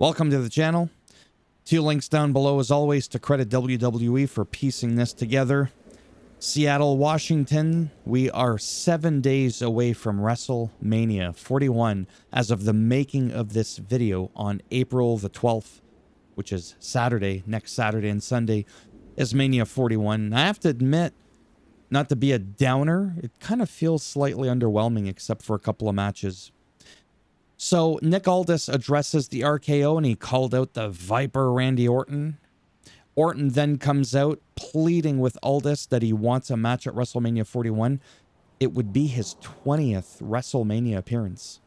Welcome to the channel. 2 links down below as always to credit WWE for piecing this together. Seattle, Washington, we are 7 days away from WrestleMania 41 as of the making of this video on April the 12th, which is Saturday. Next Saturday and Sunday is Mania 41. And I have to admit, not to be a downer, it kind of feels slightly underwhelming except for a couple of matches. So Nick Aldis addresses the RKO and he called out the Viper Randy Orton. Orton then comes out pleading with Aldis that he wants a match at WrestleMania 41. It would be his 20th WrestleMania appearance.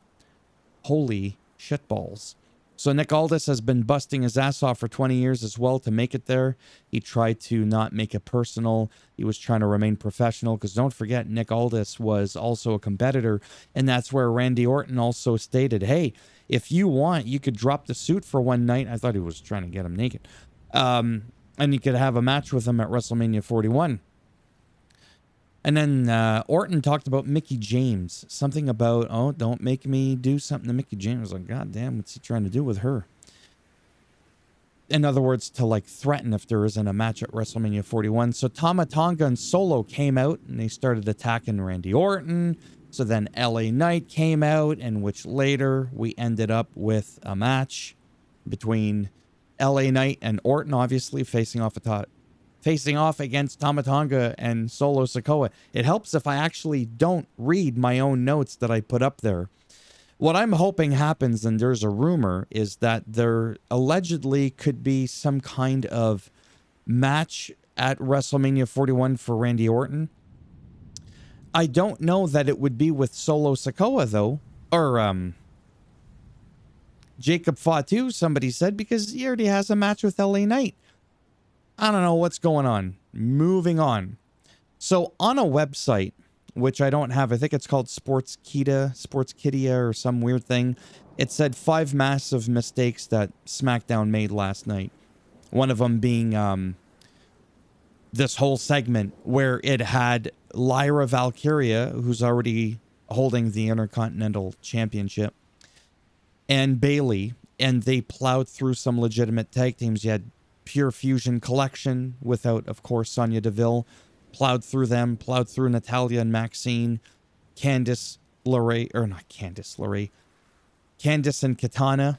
Holy shitballs. So Nick Aldis has been busting his ass off for 20 years as well to make it there. He tried to not make it personal. He was trying to remain professional because don't forget, Nick Aldis was also a competitor. And that's where Randy Orton also stated, hey, if you want, you could drop the suit for one night. I thought he was trying to get him naked. And you could have a match with him at WrestleMania 41. And then Orton talked about Mickie James. Something about, oh, don't make me do something to Mickie James. I was like, God damn, what's he trying to do with her? In other words, to like threaten if there isn't a match at WrestleMania 41. So Tama Tonga and Solo came out and they started attacking Randy Orton. So then LA Knight came out, and which later we ended up with a match between LA Knight and Orton, obviously facing off against Tama Tonga and Solo Sikoa. It helps if I actually don't read my own notes that I put up there. What I'm hoping happens, and there's a rumor, is that there allegedly could be some kind of match at WrestleMania 41 for Randy Orton. I don't know that it would be with Solo Sikoa, though, or Jacob Fatu, somebody said, because he already has a match with LA Knight. I don't know what's going on. Moving on. So on a website, which I don't have, I think it's called Sportskidia or some weird thing. It said 5 massive mistakes that SmackDown made last night. One of them being this whole segment where it had Lyra Valkyria, who's already holding the Intercontinental Championship, and Bayley, and they plowed through some legitimate tag teams. You had Pure Fusion Collection without, of course, Sonya Deville. Plowed through them, plowed through Natalya and Maxine, Candice LeRae, or not Candice LeRae, Candice and Katana.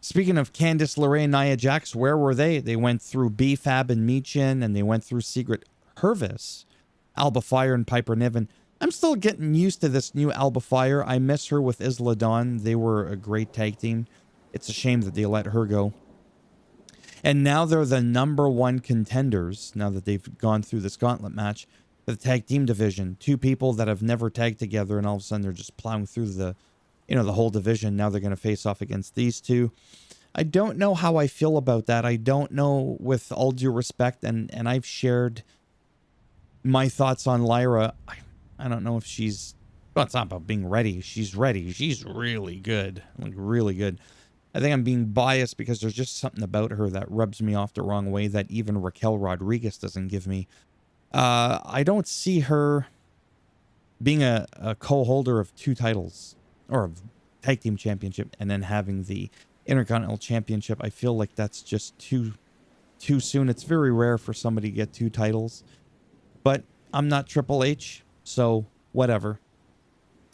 Speaking of Candice LeRae and Nia Jax, where were they? They went through B-Fab and Michin, and they went through Secret Hervis, Alba Fire and Piper Niven. I'm still getting used to this new Alba Fire. I miss her with Isla Dawn. They were a great tag team. It's a shame that they let her go. And now they're the #1 contenders, now that they've gone through this gauntlet match, for the tag team division. 2 people that have never tagged together, and all of a sudden they're just plowing through the whole division. Now they're going to face off against these 2. I don't know how I feel about that. I don't know, with all due respect, and I've shared my thoughts on Lyra. I don't know if she's... Well, it's not about being ready. She's ready. She's really good. Like, really good. I think I'm being biased because there's just something about her that rubs me off the wrong way that even Raquel Rodriguez doesn't give me. I don't see her being a co-holder of 2 titles, or a tag team championship, and then having the Intercontinental Championship. I feel like that's just too soon. It's very rare for somebody to get 2 titles. But I'm not Triple H, so whatever.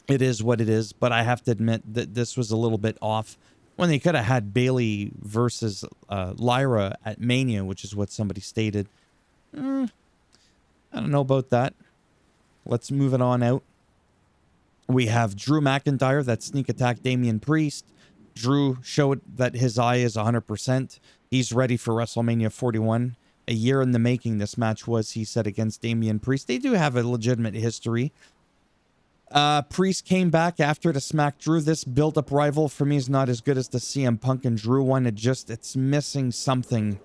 It is what it is, but I have to admit that this was a little bit off. When they could have had Bayley versus Lyra at Mania, which is what somebody stated. I don't know about that. Let's move it on out. We have Drew McIntyre that sneak attacked Damian Priest. Drew showed that his eye is 100%. He's ready for WrestleMania 41. A year in the making this match was, he said, against Damian Priest. They do have a legitimate history. Priest came back after to smack Drew. This build-up rival for me is not as good as the CM Punk and Drew one. It's missing something.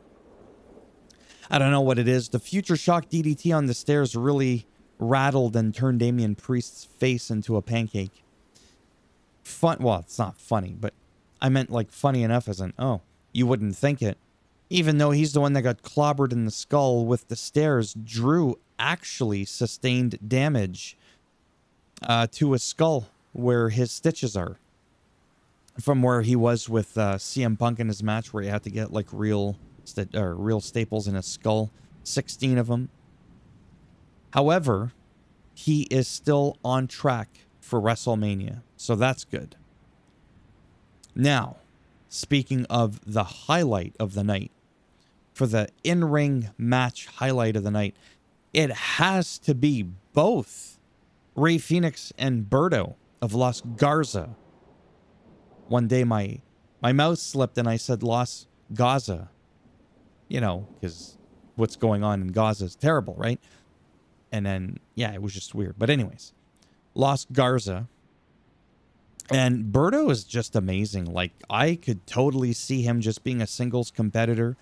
I don't know what it is. The Future Shock DDT on the stairs really rattled and turned Damian Priest's face into a pancake. Well, it's not funny, but I meant like funny enough as in, oh, you wouldn't think it. Even though he's the one that got clobbered in the skull with the stairs, Drew actually sustained damage to his skull where his stitches are. from where he was with CM Punk in his match where he had to get like real staples in his skull, 16 of them. However, he is still on track for WrestleMania, so that's good. Now, speaking of the highlight of the night, for the in-ring match highlight of the night, it has to be both Rey Fenix and Berto of Los Garza. One day my mouth slipped and I said Los Gaza. You know, because what's going on in Gaza is terrible, right? And then, yeah, it was just weird. But anyways, Los Garza. And Berto is just amazing. Like, I could totally see him just being a singles competitor.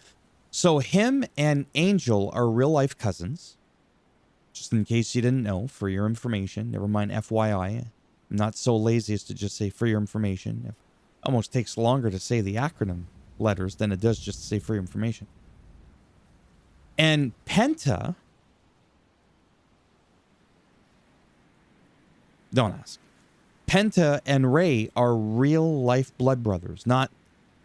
So him and Angel are real-life cousins. Just in case you didn't know, for your information. Never mind FYI. I'm not so lazy as to just say for your information. It almost takes longer to say the acronym letters than it does just to say for your information. And Penta... Don't ask. Penta and Rey are real life blood brothers. Not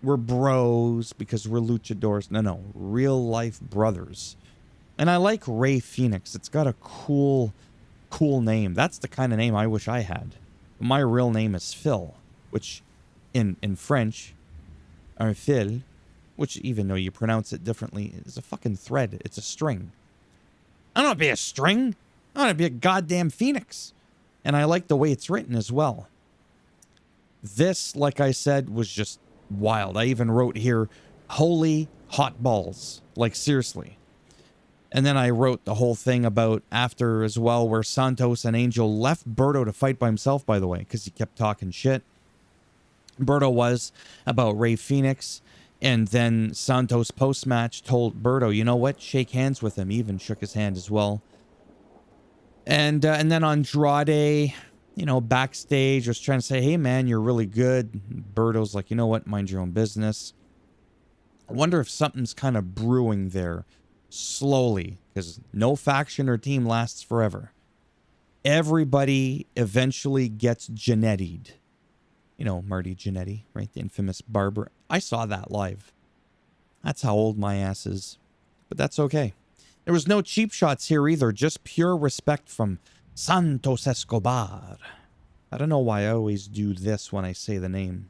we're bros because we're luchadors. No. Real life brothers. And I like Rey Fenix. It's got a cool name. That's the kind of name I wish I had. My real name is Phil, which in French, or Phil, which even though you pronounce it differently, is a fucking thread. It's a string. I don't want to be a string. I want to be a goddamn phoenix. And I like the way it's written as well. This, like I said, was just wild. I even wrote here, holy hot balls. Like, seriously. And then I wrote the whole thing about after as well, where Santos and Angel left Berto to fight by himself, by the way, because he kept talking shit. Berto was about Rey Fenix. And then Santos post-match told Berto, you know what? Shake hands with him. He even shook his hand as well. And then Andrade, you know, backstage was trying to say, hey, man, you're really good. Berto's like, you know what? Mind your own business. I wonder if something's kind of brewing there slowly, because no faction or team lasts forever. Everybody eventually gets Jannetti'd. You know, Marty Jannetty, right? The infamous barber. I saw that live. That's how old my ass is. But that's okay. There was no cheap shots here either, just pure respect from Santos Escobar. I don't know why I always do this when I say the name.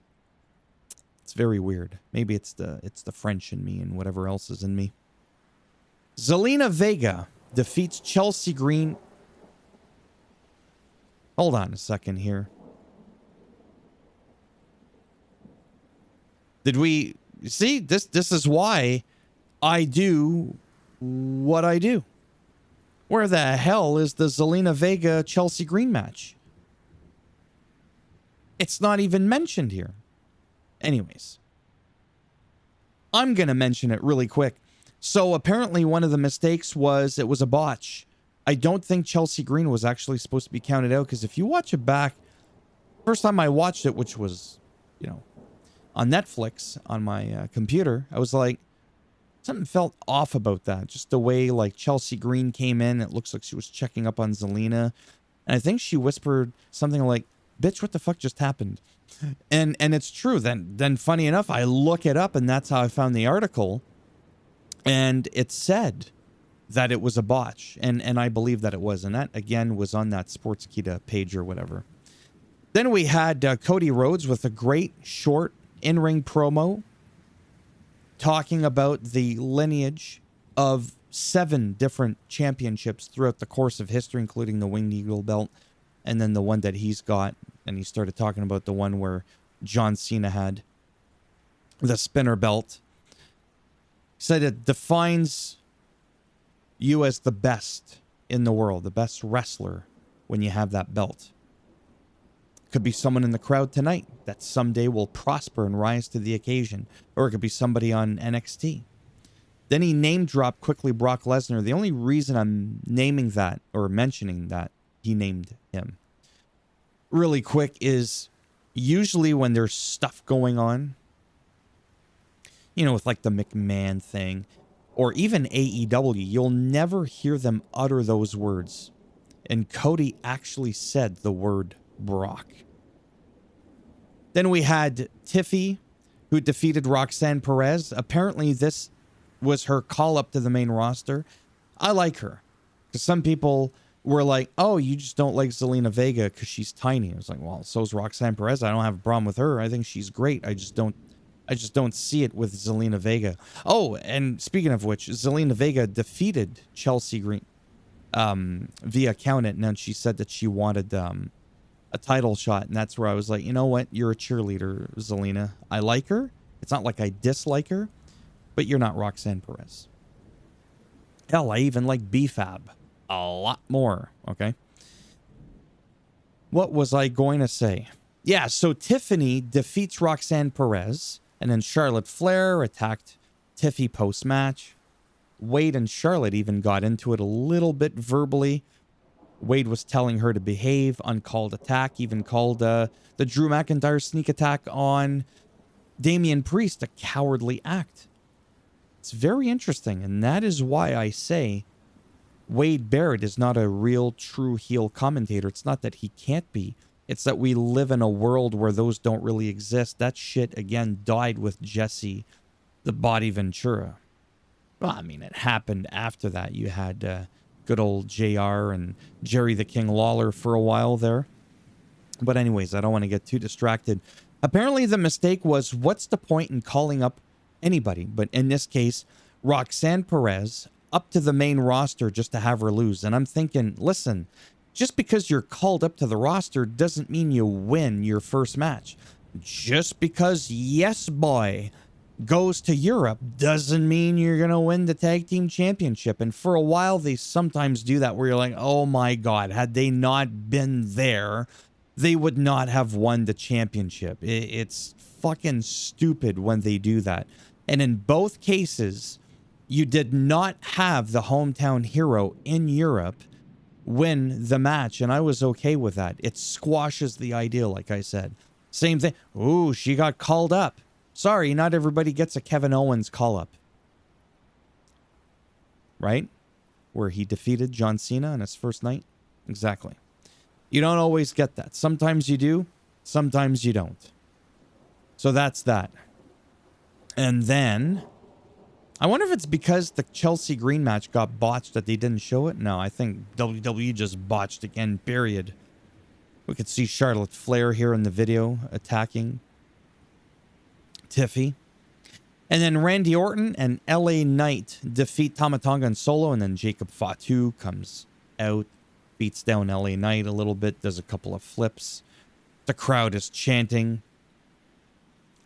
It's very weird. Maybe it's the French in me and whatever else is in me. Zelina Vega defeats Chelsea Green. Hold on a second here. Did we see this? This is why I do what I do. Where the hell is the Zelina Vega Chelsea Green match? It's not even mentioned here. Anyways, I'm going to mention it really quick. So apparently one of the mistakes was it was a botch. I don't think Chelsea Green was actually supposed to be counted out, because if you watch it back, first time I watched it, which was, you know, on Netflix on my computer, I was like, something felt off about that. Just the way like Chelsea Green came in, it looks like she was checking up on Zelina. And I think she whispered something like, bitch, what the fuck just happened? And it's true. Then funny enough, I look it up and that's how I found the article. And it said that it was a botch. And I believe that it was. And that, again, was on that Sportskeeda page or whatever. Then we had Cody Rhodes with a great short in-ring promo talking about the lineage of 7 different championships throughout the course of history, including the Winged Eagle belt, and then the one that he's got. And he started talking about the one where John Cena had, the spinner belt. He said it defines you as the best in the world, the best wrestler when you have that belt. Could be someone in the crowd tonight that someday will prosper and rise to the occasion. Or it could be somebody on NXT. Then he name dropped quickly Brock Lesnar. The only reason I'm naming that or mentioning that he named him really quick is usually when there's stuff going on, you know, with like the McMahon thing or even AEW, you'll never hear them utter those words. And Cody actually said the word Brock. Then we had Tiffy, who defeated Roxanne Perez. Apparently, this was her call up to the main roster. I like her. Because some people were like, oh, you just don't like Zelina Vega because she's tiny. I was like, well, so's Roxanne Perez. I don't have a problem with her. I think she's great. I just don't see it with Zelina Vega. Oh, and speaking of which, Zelina Vega defeated Chelsea Green via count it, and then she said that she wanted a title shot, and that's where I was like, you know what? You're a cheerleader, Zelina. I like her. It's not like I dislike her, but you're not Roxanne Perez. Hell, I even like BFAB a lot more, okay? What was I going to say? Yeah, so Tiffany defeats Roxanne Perez, and then Charlotte Flair attacked Tiffy post-match. Wade and Charlotte even got into it a little bit verbally. Wade was telling her to behave, uncalled attack, even called the Drew McIntyre sneak attack on Damian Priest a cowardly act. It's very interesting, and that is why I say Wade Barrett is not a real true heel commentator. It's not that he can't be. It's that we live in a world where those don't really exist. That shit, again, died with Jesse the Body Ventura. Well, I mean, it happened after that. You had good old JR and Jerry the King Lawler for a while there. But anyways, I don't want to get too distracted. Apparently the mistake was, what's the point in calling up anybody? But in this case, Roxanne Perez up to the main roster just to have her lose. And I'm thinking, listen, just because you're called up to the roster doesn't mean you win your first match. Just because Yes Boy goes to Europe doesn't mean you're going to win the tag team championship. And for a while, they sometimes do that where you're like, oh my God, had they not been there, they would not have won the championship. It's fucking stupid when they do that. And in both cases, you did not have the hometown hero in Europe win the match. And I was okay with that. It squashes the idea, like I said. Same thing. Ooh, she got called up. Sorry, not everybody gets a Kevin Owens call-up. Right? Where he defeated John Cena on his first night. Exactly. You don't always get that. Sometimes you do. Sometimes you don't. So that's that. And then, I wonder if it's because the Chelsea Green match got botched that they didn't show it. No, I think WWE just botched again, period. We could see Charlotte Flair here in the video attacking Tiffy. And then Randy Orton and LA Knight defeat Tama Tonga and Solo. And then Jacob Fatu comes out, beats down LA Knight a little bit, does a couple of flips. The crowd is chanting.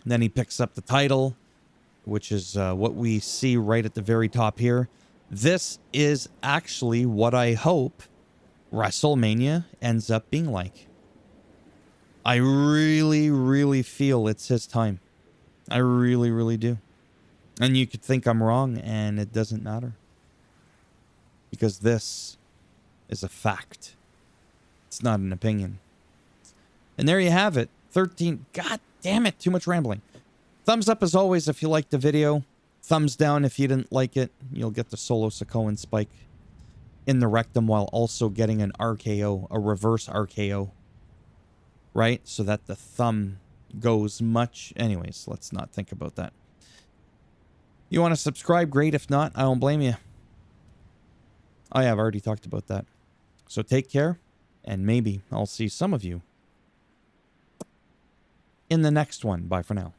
And then he picks up the title, which is what we see right at the very top here. This is actually what I hope WrestleMania ends up being like. I really, really feel it's his time. I really, really do. And you could think I'm wrong, and it doesn't matter. Because this is a fact. It's not an opinion. And there you have it. 13. God damn it. Too much rambling. Thumbs up as always if you liked the video. Thumbs down if you didn't like it. You'll get the Solo Sikoan spike in the rectum while also getting an RKO, a reverse RKO. Right? So that the thumb goes much. Anyways, let's not think about that. You want to subscribe? Great. If not, I don't blame you. Oh yeah, I've already talked about that. So take care, and maybe I'll see some of you in the next one. Bye for now.